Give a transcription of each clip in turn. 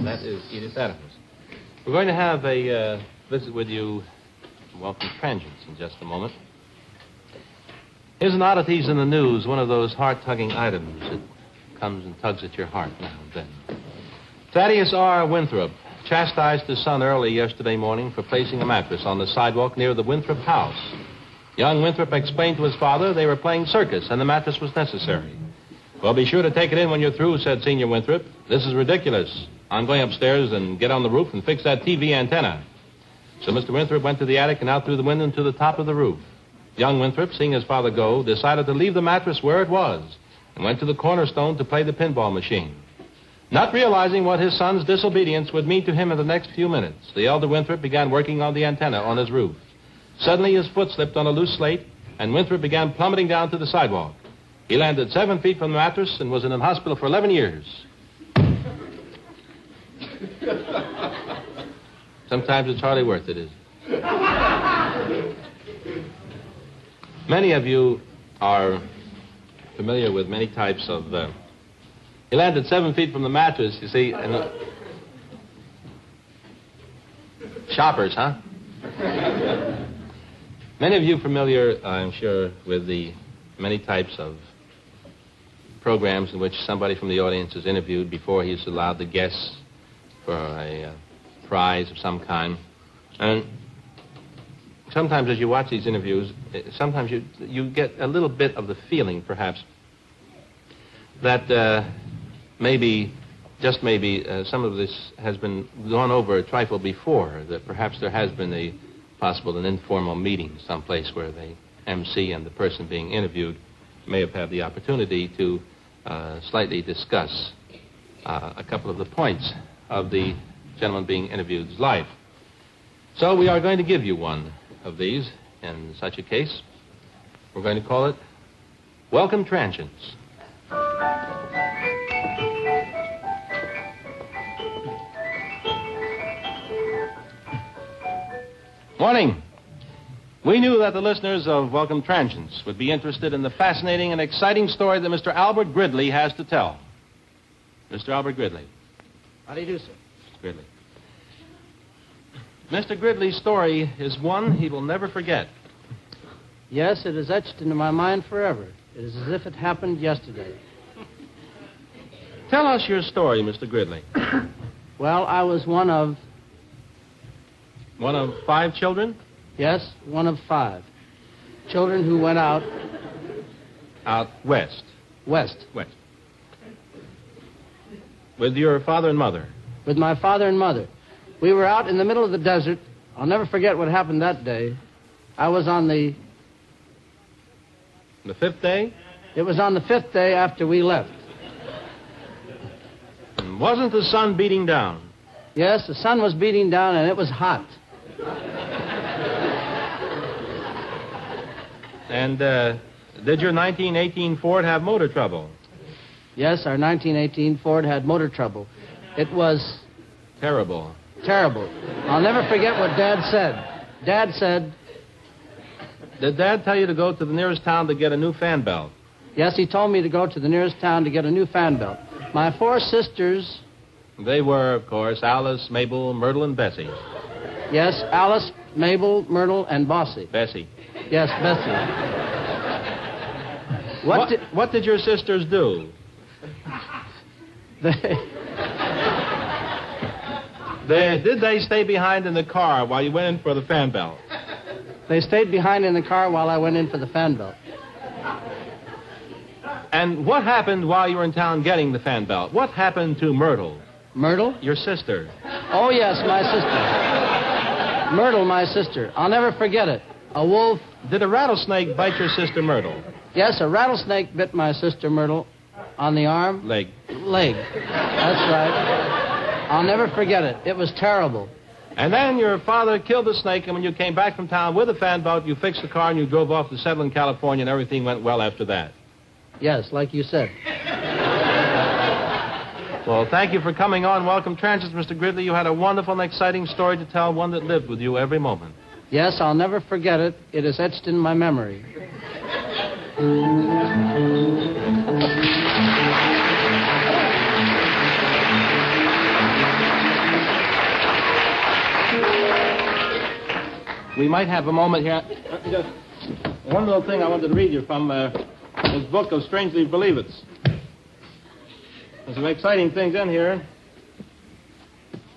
That is Edith Adams. We're going to have a visit with you from Welcome Transients in just a moment. Here's an oddities in the news, one of those heart-tugging items that comes and tugs at your heart now and then. Thaddeus R. Winthrop chastised his son early yesterday morning for placing a mattress on the sidewalk near the Winthrop house. Young Winthrop explained to his father they were playing circus and the mattress was necessary. Well, be sure to take it in when you're through, said Senior Winthrop. This is ridiculous. I'm going upstairs and get on the roof and fix that TV antenna. So Mr. Winthrop went to the attic and out through the window to the top of the roof. Young Winthrop, seeing his father go, decided to leave the mattress where it was and went to the cornerstone to play the pinball machine. Not realizing what his son's disobedience would mean to him in the next few minutes, the elder Winthrop began working on the antenna on his roof. Suddenly, his foot slipped on a loose slate, and Winthrop began plummeting down to the sidewalk. He landed 7 feet from the mattress and was in a hospital for 11 years. Sometimes it's hardly worth it, is it? Many of you are familiar with many types of... He landed 7 feet from the mattress, you see, and... Shoppers, huh? Many of you familiar, I'm sure, with the many types of programs in which somebody from the audience is interviewed before he's allowed to guess for a prize of some kind. And sometimes as you watch these interviews, sometimes you get a little bit of the feeling, perhaps, that maybe, just maybe, some of this has been gone over a trifle before, that perhaps there has been an informal meeting someplace where the MC and the person being interviewed may have had the opportunity to slightly discuss a couple of the points of the gentleman being interviewed's life. So we are going to give you one of these in such a case. We're going to call it Welcome Transients. Morning. We knew that the listeners of Welcome Transients would be interested in the fascinating and exciting story that Mr. Albert Gridley has to tell. Mr. Albert Gridley. How do you do, sir? Mr. Gridley. Mr. Gridley's story is one he will never forget. Yes, it is etched into my mind forever. It is as if it happened yesterday. Tell us your story, Mr. Gridley. Well, I was one of 5 children? Yes, one of 5. Children who went out... Out west? West. West. With your father and mother? With my father and mother. We were out in the middle of the desert. I'll never forget what happened that day. I was on the... The 5th day? It was on the 5th day after we left. And wasn't the sun beating down? Yes, the sun was beating down and it was hot. And did your 1918 Ford have motor trouble? Yes, our 1918 Ford had motor trouble. It was... Terrible. Terrible. I'll never forget what Dad said. Dad said... Did Dad tell you to go to the nearest town to get a new fan belt? Yes, he told me to go to the nearest town to get a new fan belt. My 4 sisters... They were, of course, Alice, Mabel, Myrtle, and Bessie. Yes, Alice, Mabel, Myrtle, and Bossy. Bessie. Yes, Bessie. What did your sisters do? Did they stay behind in the car while you went in for the fan belt? They stayed behind in the car while I went in for the fan belt. And what happened while you were in town getting the fan belt? What happened to Myrtle? Myrtle? Your sister. Oh, yes, my sister. Myrtle, my sister. I'll never forget it. A wolf. Did a rattlesnake bite your sister Myrtle? Yes, a rattlesnake bit my sister Myrtle on the arm. Leg. That's right. I'll never forget it. It was terrible. And then your father killed the snake, and when you came back from town with a fan belt, you fixed the car and you drove off to settle in California, and everything went well after that. Yes, like you said. Well, thank you for coming on Welcome Transients, Mr. Gridley. You had a wonderful and exciting story to tell, one that lived with you every moment. Yes, I'll never forget it. It is etched in my memory. we might have a moment here. Just one little thing I wanted to read you from his book of Strangely Believe It's. There's some exciting things in here.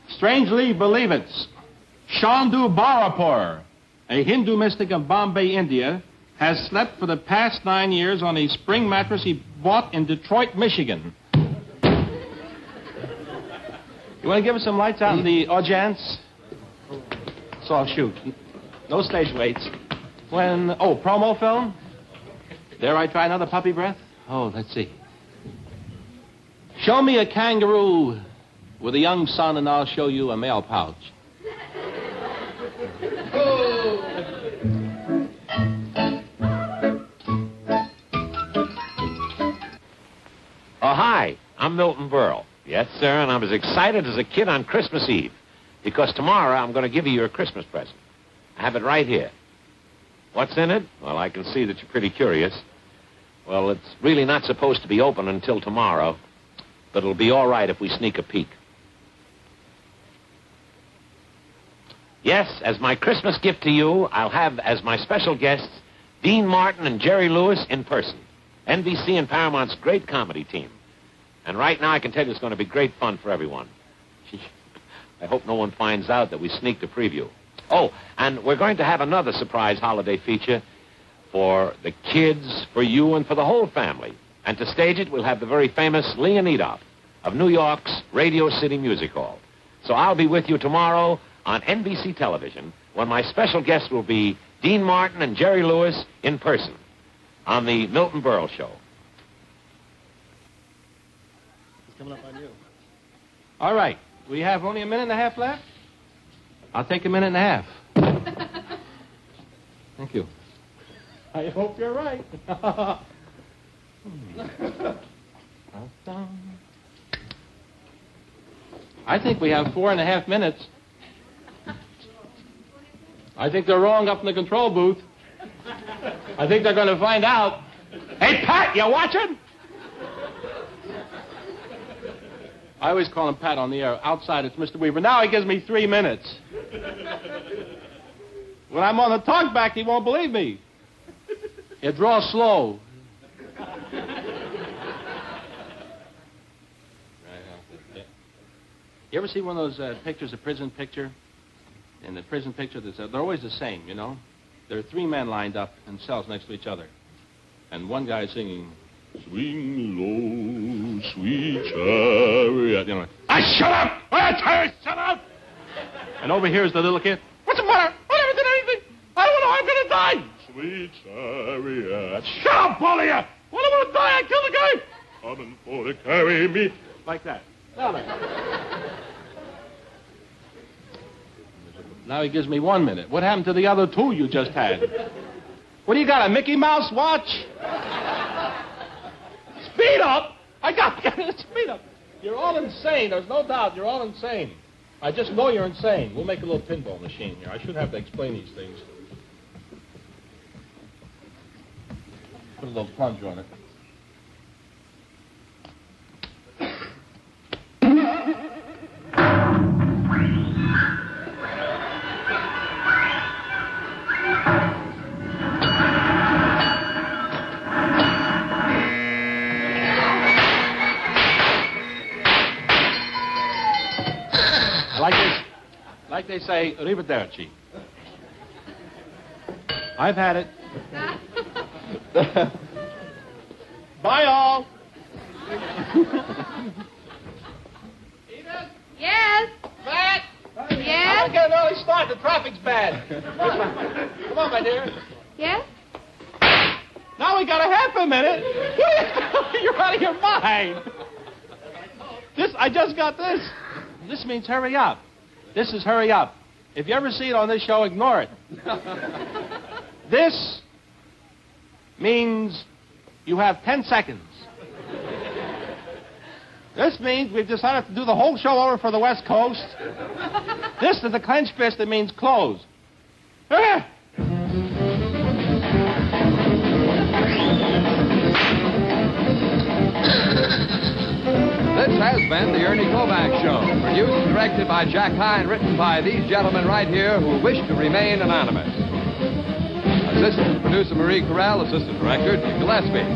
Strangely Believe It's. Chandu Barapur, a Hindu mystic of Bombay, India, has slept for the past 9 years on a spring mattress he bought in Detroit, Michigan. You want to give us some lights out in the audience? So I'll shoot. No stage weights. Promo film? Dare I try another puppy breath? Oh, let's see. Show me a kangaroo with a young son and I'll show you a male pouch. Oh, hi. I'm Milton Berle. Yes, sir, and I'm as excited as a kid on Christmas Eve. Because tomorrow I'm going to give you your Christmas present. I have it right here. What's in it? Well, I can see that you're pretty curious. Well, it's really not supposed to be open until tomorrow, but it'll be all right if we sneak a peek. Yes, as my Christmas gift to you, I'll have as my special guests Dean Martin and Jerry Lewis in person. NBC and Paramount's great comedy team. And right now I can tell you it's going to be great fun for everyone. I hope no one finds out that we sneaked a preview. Oh, and we're going to have another surprise holiday feature for the kids, for you, and for the whole family. And to stage it, we'll have the very famous Leonidoff of New York's Radio City Music Hall. So I'll be with you tomorrow on NBC Television when my special guests will be Dean Martin and Jerry Lewis in person on the Milton Berle Show. It's coming up on you. All right. We have only a minute and a half left. I'll take a minute and a half. Thank you. I hope you're right. I think we have 4.5 minutes. I think they're wrong up in the control booth. I think they're going to find out. Hey, Pat, you watching? I always call him Pat on the air. Outside, it's Mr. Weaver. Now he gives me 3 minutes. When I'm on the talkback, he won't believe me. It draws slow. You ever see one of those pictures, a prison picture? In the prison picture, they're always the same, you know? There are 3 men lined up in cells next to each other. And one guy is singing, "Swing low, sweet chariot." You know, shut up! I tell you, shut up! And over here is the little kid. What's the matter? I never did anything. I don't know. I'm going to die. Sweet chariot. Shut up, all of you! What am I going to die? I killed the guy. Coming for to carry me. Like that. Now he gives me 1 minute. What happened to the other 2 you just had? What do you got, a Mickey Mouse watch? Speed up! I got it. Speed up. You're all insane. There's no doubt. You're all insane. I just know you're insane. We'll make a little pinball machine here. I should have to explain these things. Put a little plunge on it. Like they say, arrivederci. I've had it. Bye, all. Yes? Matt? Yes? I'm going to get an early start. The traffic's bad. Come on, my dear. Yes? Now we got a half a minute. You're out of your mind. I just got this. This means hurry up. This is hurry up. If you ever see it on this show, ignore it. This means you have 10 seconds. This means we've decided to do the whole show over for the West Coast. This is the clenched fist that means close. This has been the Ernie Kovacs Show, produced and directed by Jack Hine, written by these gentlemen right here who wish to remain anonymous. Assistant producer Marie Corral, assistant director Dick Gillespie.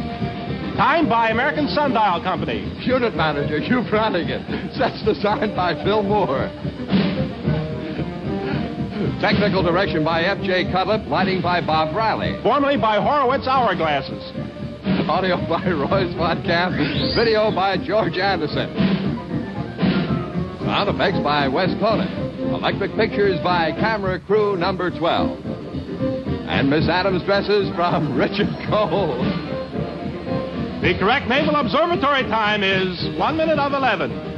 Timed by American Sundial Company. Unit manager Hugh Brannigan. Sets designed by Phil Moore. Technical direction by F.J. Cutlip. Lighting by Bob Riley. Formerly by Horowitz Hourglasses. Audio by Royce Von Camp. Video by George Anderson. Sound effects by Wes Conan. Electric pictures by camera crew number 12. And Miss Adams dresses from Richard Cole. The correct naval observatory time is 1 minute of 11.